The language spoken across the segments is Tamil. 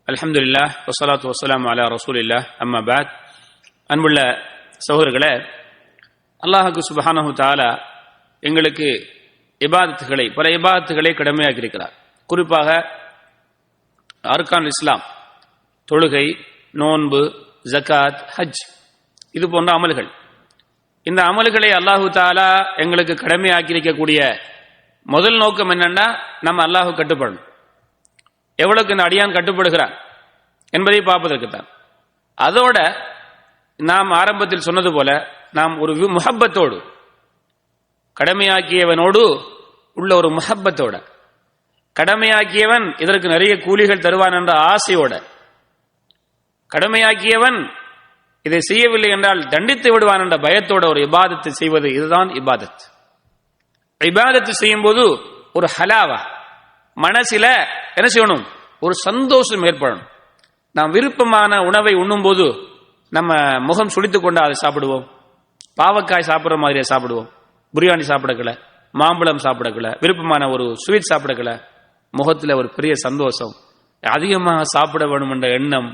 அல்ஹம்துலில்லாஹ் வஸ்ஸலாத்து வஸ்ஸலாமு அலா ரசூலில்லாஹ் அம்மா பாத். அன்புள்ள சகோதரர்களே, அல்லாஹ்வுக்கு சுப்ஹானஹு தஆலா எங்களுக்கு இபாதத்துகளை பல இபாதத்துகளை கடமையாக்கி இருக்கிறார். குறிப்பாக அர்கான் இஸ்லாம், தொழுகை, நோன்பு, ஜகாத், ஹஜ், இது போன்ற அமல்கள். இந்த அமல்களை அல்லாஹு தஆலா எங்களுக்கு கடமையாக்கி இருக்கக்கூடிய முதல் நோக்கம் என்னன்னா, நம்ம அல்லாஹ்வு கட்டுப்படணும். எவ்வளவுக்கு இந்த அடியான் கட்டுப்படுகிறான் என்பதை பார்ப்பதற்குத்தான். அதோட நாம் ஆரம்பத்தில் சொன்னது போல நாம் ஒரு முஹப்பத்தோடு, கடமையாக்கியவனோடு உள்ள ஒரு முஹப்பத்தோட, கடமையாக்கியவன் இதற்கு நிறைய கூலிகள் தருவான் என்ற ஆசையோட, கடமையாக்கியவன் இதை செய்யவில்லை என்றால் தண்டித்து விடுவான் என்ற பயத்தோட ஒரு இபாதத்தை செய்வது, இதுதான் இபாதத். இபாதத்து செய்யும் போது ஒரு ஹலாவா, மனசில என்ன செய்யணும், ஒரு சந்தோஷம் ஏற்படணும். நாம் விருப்பமான உணவை உண்ணும் போது நம்ம முகம் சுளித்துக் கொண்டு அதை சாப்பிடுவோம். பாவக்காய் சாப்பிட்ற மாதிரியே சாப்பிடுவோம். பிரியாணி சாப்பிடக்கல, மாம்பழம் சாப்பிடக்கல, விருப்பமான ஒரு ஸ்வீட் சாப்பிடக்கல, முகத்தில் ஒரு பெரிய சந்தோஷம், அதிகமாக சாப்பிட வேணும் என்ற எண்ணம்,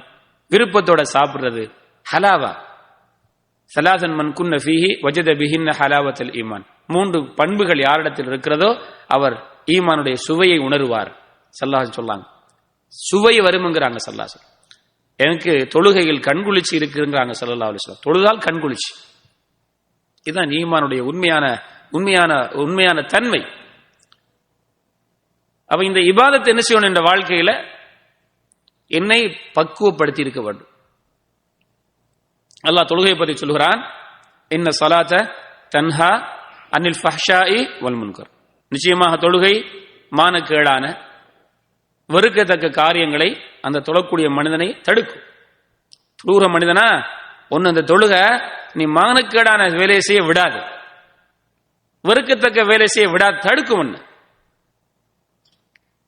விருப்பத்தோட சாப்பிடுறது ஹலாவா. சலாசன் மன் குன்ன ஃபீஹி வஜத பிஹின்ன ஹலாவத்துல் ஈமான். 3 பண்புகள் யாரிடத்தில் இருக்கிறதோ அவர் ஈமானுடைய சுவையை உணருவார். ஸல்லல்லாஹு சொல்லாங்க, சுவை வரும்ங்கிறாங்க ஸல்லல்லாஹு. எனக்கு தொழுகையில் கண்குளிர்ச்சி இருக்குங்கிறாங்க ஸல்லல்லாஹு அலைஹி வஸல்லம். தொழுதால் கண்குளிர்ச்சி, இதுதான் ஈமானுடைய உண்மையான தன்மை. அப்ப இந்த இபாதத்தை என்ன செய்யணும், என்ற வாழ்க்கையில என்னை பக்குவப்படுத்தி இருக்க வேண்டும். அல்லாஹ் தொழுகையை பற்றி சொல்கிறான், இன்ன ஸலாத்த தன்ஹா அனில் ஃபஹ்ஷாஇ வல் முன்கர். நிச்சயமாக தொழுகை மானக்கேடான வெறுக்கத்தக்க காரியங்களை அந்த தொழக்கூடிய மனிதனை தடுக்கும். தொழுகிற மனிதனா ஒன்னு அந்த தொழுகை நீ மானக்கேடான வேலையை செய்ய விடாது, வெறுக்கத்தக்க வேலை செய்ய விடாது, தடுக்கும். ஒன்று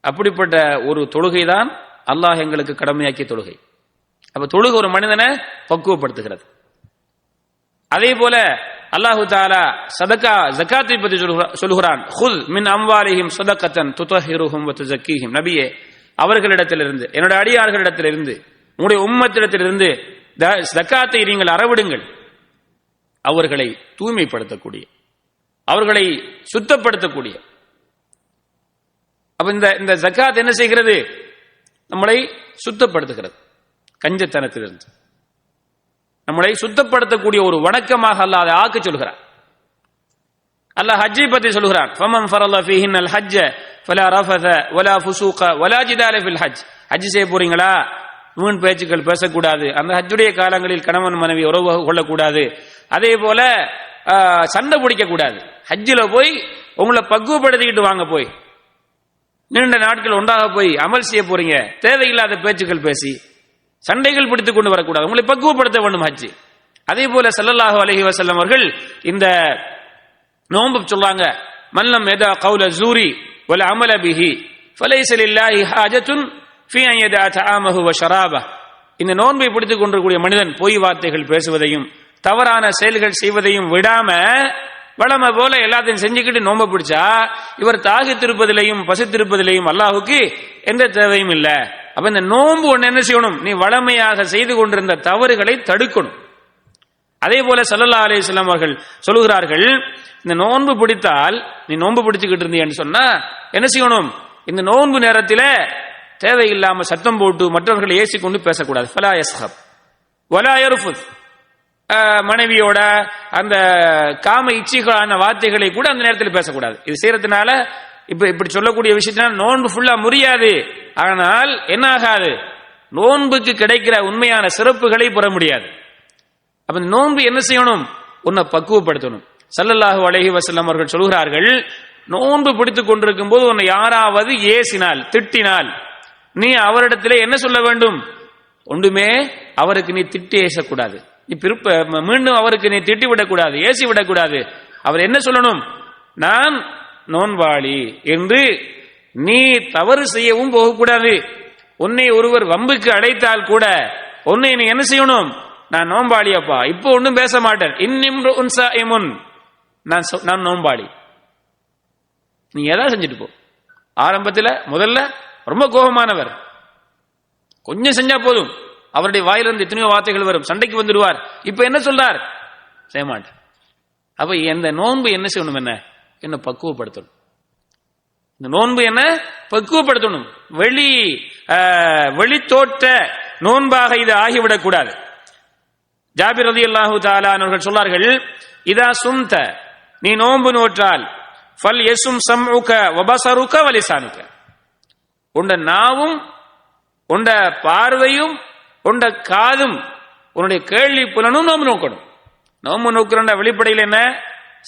அப்படிப்பட்ட ஒரு தொழுகை தான் அல்லாஹ் எங்களுக்கு கடமையாக்கிய தொழுகை. அப்ப தொழுகை ஒரு மனிதனை பக்குவப்படுத்துகிறது. அதே போல அல்லாஹு தஆலா சதகா, ஜகாத்தை பற்றி சொல்கிறான், குல் மின் அம்வாலிஹிம் சதகத்தன் துதஹிருஹும் வ துஸக்கீஹிம். நபியே, அவர்களிடத்திலிருந்து, என்னுடைய அடியார்களிடத்திலிருந்து, உங்களுடைய உம்மத்திடத்திலிருந்து ஜகாத்தை நீங்கள் அறவிடுங்கள். அவர்களை தூய்மைப்படுத்தக்கூடிய, அவர்களை சுத்தப்படுத்தக்கூடிய. அப்ப இந்த ஜகாத் என்ன செய்கிறது, நம்மளை சுத்தப்படுத்துகிறது. கஞ்சத்தனத்திலிருந்து நம்மளை சுத்தப்படுத்தக்கூடிய ஒரு வணக்கமாக அல்லாஹ் அதை ஆக்க சொல்கிறான். அல்லாஹ் ஹஜ்ஜை பற்றி சொல்கிறான், ஃபமன் ஃபரல ஃபீஹின்னல் ஹஜ்ஜ ஃபலா ரஃபஸ வலா ஃபுசூக வலா ஜிதால ஃபில் ஹஜ். ஹஜ் செய்ய போறீங்களா, வீண் பேச்சுக்கள் பேசக்கூடாது. அந்த ஹஜ்ஜுடைய காலங்களில் கணவன் மனைவி உறவு கொள்ளக்கூடாது. அதே போல சண்டை பிடிக்க கூடாது. ஹஜ்ஜில் போய் உங்களை பக்குவப்படுத்திக்கிட்டு வாங்க, போய் நீண்ட நாட்கள் ஒன்றாக போய் அமல் செய்ய போறீங்க, தேவையில்லாத பேச்சுக்கள் பேசி சண்டைகள் பிடித்துக் கொண்டு வரக்கூடாது, உங்களை பக்குவப்படுத்த வேண்டும் ஹஜ். அதே போல ஸல்லல்லாஹு அலைஹி வஸல்லம் அவர்கள் இந்த நோன்பு சொல்றாங்க, மல்லம் யதா கௌல ஸூரி வல் அமல பிஹி ஃபலைஸ லில்லாஹி ஹாஜத்துன் ஃபீ அன் யதா தஆமஹு வ ஷராபஹு. இந்த நோன்பை பிடித்துக் கொண்டிருக்கூடிய மனிதன் பொய் வார்த்தைகள் பேசுவதையும் தவறான செயல்கள் செய்வதையும் விடாம வளமை போல எல்லாத்தையும் செஞ்சுக்கிட்டு நோன்பை பிடிச்சா இவர் தாகித்திருப்பதிலையும் பசித்திருப்பதிலையும் அல்லாஹுக்கு எந்த தேவையும் இல்லை. அப்ப இந்த நோன்பு ஒன்று என்ன செய்யணும், நீ வளமையாக செய்து கொண்டிருந்த தவறுகளை தடுக்கணும். அதே போல ஸல்லல்லாஹு அலைஹி வஸல்லம் அவர்கள் சொல்கிறார்கள், இந்த நோன்பு பிடித்தால், நீ நோன்பு பிடிச்சுக்கிட்டு இருந்தீன்னு சொன்னா என்ன செய்யணும், இந்த நோன்பு நேரத்தில் தேவையில்லாம சத்தம் போட்டு மற்றவர்களை ஏசி கொண்டு பேசக்கூடாது. ஃபலா யஸ்ஹப் வலா யர்ஃபுத். மனைவியோட அந்த காம இச்சைகளான வார்த்தைகளை கூட அந்த நேரத்தில் பேசக்கூடாது. இது செய்யறதுனால இப்படி சொல்லக்கூடிய விஷயத்தினால நோன்பு ஃபுல்லா முறியாது. ஆனால் என்ன ஆகாது, நோன்புக்கு கிடைக்கிற உண்மையான சிறப்புகளை பெற முடியாது. அப்ப நோன்பு என்ன செய்யணும், உன்னை பக்குவப்படுத்தணும். ஸல்லல்லாஹு அலைஹி வஸல்லம் அவர்கள் சொல்கிறார்கள், நோன்பு பிடித்துக் கொண்டிருக்கும் போது உன்னை யாராவது ஏசினால், திட்டினால், நீ அவரிடத்திலே என்ன சொல்ல வேண்டும், ஒன்றுமே அவருக்கு நீ திட்டி ஏசக்கூடாது, நீ மீண்டும் அவருக்கு நீ திட்டி விடக்கூடாது, ஏசி விடக்கூடாது. அவர் என்ன சொல்லணும், நான் நோன்பாளி என்று நீ தவறு செய்யவும் போகக்கூடாது. உன்னை ஒருவர் வம்புக்கு அழைத்தால் கூட உன்னை நீ என்ன செய்யணும், நான் நோன்பாளியப்பா, இப்போ ஒன்னும் பேச மாட்டேன், இன்னிம்ருஉன் ஸாயிமுன், நான் நோன்பாளி, நீ ஏதாவது செஞ்சுட்டு போ. ஆரம்பத்தில் முதல்ல ரொம்ப கோபமானவர், கொஞ்சம் செஞ்சா போதும், அவருடைய வாயிலிருந்து எத்தனையோ வார்த்தைகள் வரும், சண்டைக்கு வந்துடுவார். இப்ப என்ன சொல்றார்? செய்ய மாட்டேன். அப்ப இந்த நோன்பு என்ன செய்யணும்? என்ன பக்குவப்படுத்தணும். இந்த நோன்பு என்ன பக்குவப்படுத்தணும். வெளித்தோட்ட நோன்பாக இது ஆகிவிடக் கூடாது. ஜாபிர் ரலியல்லாஹு தஆலா அவர்கள் சொன்னார்கள், இதா சும்த, நீ நோன்பு நோற்றால், ஃபல் யசும் சம்உக வ பஸருக வ லிசானுக, உண்ட நாவும் உண்ட பார்வையும் உண்ட காதும் உன்னுடைய கேள்வி புலனும் நோம்பு நோக்கணும். நோம்பு நோக்கிற வெளிப்படையில் என்ன?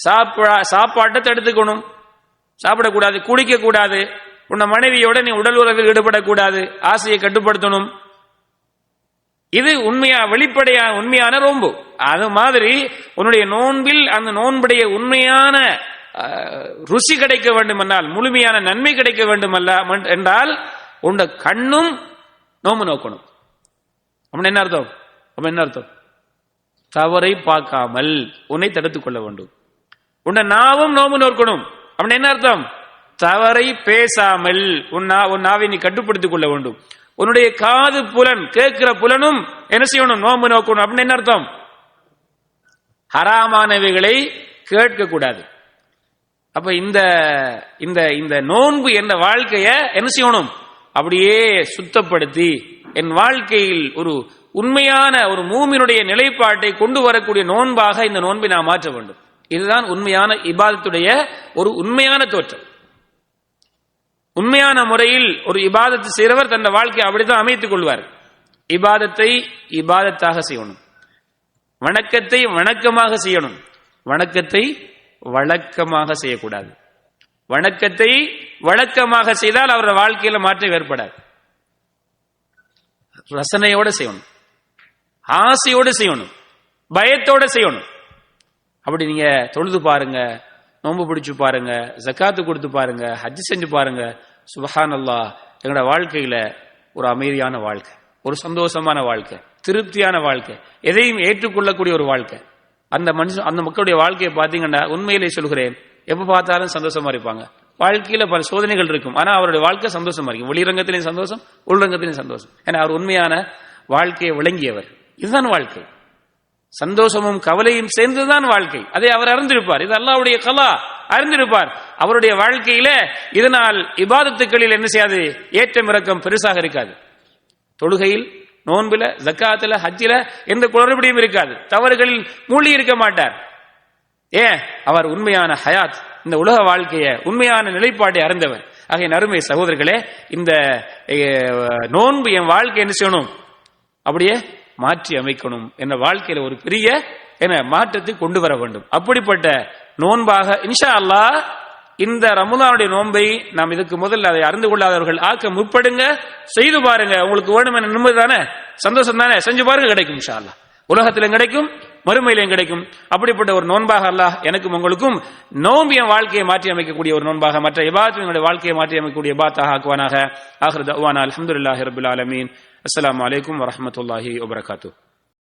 சாப்பாட்டை தடுத்துக்கணும், சாப்பிடக்கூடாது, குடிக்க கூடாது, உன்ன மனைவியோட நீ உடல் உறவில் ஈடுபடக்கூடாது, ஆசையை கட்டுப்படுத்தணும். இது வெளிப்படையான உண்மையான நோன்பு. அது மாதிரி உன்னுடைய நோன்பில் அந்த நோன்புடைய உண்மையான ருசி கிடைக்க வேண்டும் என்றால், முழுமையான நன்மை கிடைக்க வேண்டும் என்றால், உண்ட கண்ணும் நோம்பு நோக்கணும். அப்படின்னு என்ன அர்த்தம்? என்ன அர்த்தம்? தவறை பார்க்காமல் உன்னை தடுத்துக் கொள்ள வேண்டும். உன்ன நாவும் நோம்பு நோக்கணும். அப்படின்னு என்ன அர்த்தம்? தவறை பேசாமல் உன் நாவை நீ கட்டுப்படுத்திக் கொள்ள வேண்டும். உன்னுடைய காது புலன், கேட்கிற புலனும் என்ன செய்யணும்? நோம்பு நோக்கணும். அப்படின்னு என்ன அர்த்தம்? ஹராமானவைகளை கேட்க கூடாது. அப்ப இந்த இந்த நோன்பு என்ற வாழ்க்கைய என்ன செய்யணும்? அப்படியே சுத்தப்படுத்தி என் வாழ்க்கையில் ஒரு உண்மையான ஒரு மூமினுடைய நிலைப்பாட்டை கொண்டு வரக்கூடிய நோன்பாக இந்த நோன்பை நாம் மாற்ற வேண்டும். இதுதான் உண்மையான இபாதத்துடைய ஒரு உண்மையான தோற்றம். உண்மையான முறையில் ஒரு இபாதத்து செய்கிறவர் தன் வாழ்க்கையை அப்படித்தான் அமைத்துக் கொள்வார். இபாதத்தை இபாதத்தாக செய்யணும், வணக்கத்தை வணக்கமாக செய்யணும், வணக்கத்தை வழக்கமாக செய்யக்கூடாது. வணக்கத்தை வழக்கமாக செய்தால் அவருடைய வாழ்க்கையில மாற்றம் ஏற்படாது. ரசனையோட செய்யணும், ஆசையோடு செய்யணும், பயத்தோட செய்யணும். அப்படி நீங்க தொழுது பாருங்க, நோன்பு பிடிச்சு பாருங்க, ஜக்காத்து கொடுத்து பாருங்க, ஹஜ் செஞ்சு பாருங்க, சுப்ஹானல்லாஹ், எங்களோட வாழ்க்கையில ஒரு அமைதியான வாழ்க்கை, ஒரு சந்தோஷமான வாழ்க்கை, திருப்தியான வாழ்க்கை, எதையும் ஏற்றுக்கொள்ளக்கூடிய ஒரு வாழ்க்கை. அந்த மக்களுடைய வாழ்க்கையை பார்த்தீங்கன்னா, உண்மையிலே சொல்கிறேன், எப்ப பார்த்தாலும் சந்தோஷமா இருப்பாங்க. வாழ்க்கையில பல சோதனைகள் இருக்கும், ஆனா அவருடைய வாழ்க்கை சந்தோஷமா இருக்கும். வெளிரங்கத்திலையும் சந்தோஷம், உள்ரங்கத்திலையும் சந்தோஷம். ஏன்னா அவர் உண்மையான வாழ்க்கையை விளங்கியவர். இதுதான் வாழ்க்கை. சந்தோஷமும் கவலையும் சேர்ந்துதான் வாழ்க்கை. அதை அவர் அறிந்திருப்பார். இது அல்லாஹ்வுடைய கலா, அறிந்திருப்பார். அவருடைய வாழ்க்கையில இதனால் இபாதத்துக்களில் என்ன செய்யாது? ஏற்றம் இறக்கம் பெருசாக இருக்காது. தொழுகையில், நோன்பில, ஜக்காத்துல, ஹஜ்ஜில எந்த குளறுபடியும் இருக்காது. தவறுகளில் மூழ்கி இருக்க மாட்டார். ஏன்? அவர் உண்மையான ஹயாத், இந்த உலக வாழ்க்கையை உண்மையான நிலைப்பாட்டை அறிந்தவர். ஆகிய அருமை சகோதரர்களே, இந்த நோன்பு என் வாழ்க்கை என்ன செய்யணும்? அப்படியே மாற்றி அமைக்கணும். என்ற வாழ்க்கையில ஒரு பெரிய மாற்றத்தை கொண்டு வர வேண்டும். அப்படிப்பட்ட நோன்பாக இன்ஷா அல்லாஹ் இந்த ரமலானுடைய நோன்பை நாம் இதுக்கு முதல்ல அதை அறிந்து கொள்ளாதவர்கள் ஆக்க முற்படுங்க, செய்து பாருங்க. உங்களுக்கு வேணும் என்ற நிம்மதி தானே, சந்தோஷம் தானே, செஞ்சு பாருங்க, கிடைக்கும். இன்ஷா அல்லாஹ் உலகத்திலும் கிடைக்கும், மறுமையிலும் கிடைக்கும். அப்படிப்பட்ட ஒரு நோன்பாக அல்லாஹ் எனக்கும் உங்களுக்கும் நோம்பிய வாழ்க்கையை மாற்றி அமைக்கக்கூடிய ஒரு நோன்பாக, மற்ற இபாதத்துடைய வாழ்க்கையை மாற்றி அமைக்கக்கூடிய இபாத்தாக ஆக்குவானாக. ஆகிரு தஅவானா அல்ஹம்துலில்லாஹி ரப்பில் ஆலமீன். அஸ்ஸலாமு அலைக்கும் வரஹ்மத்துல்லாஹி வபரகாத்துஹு.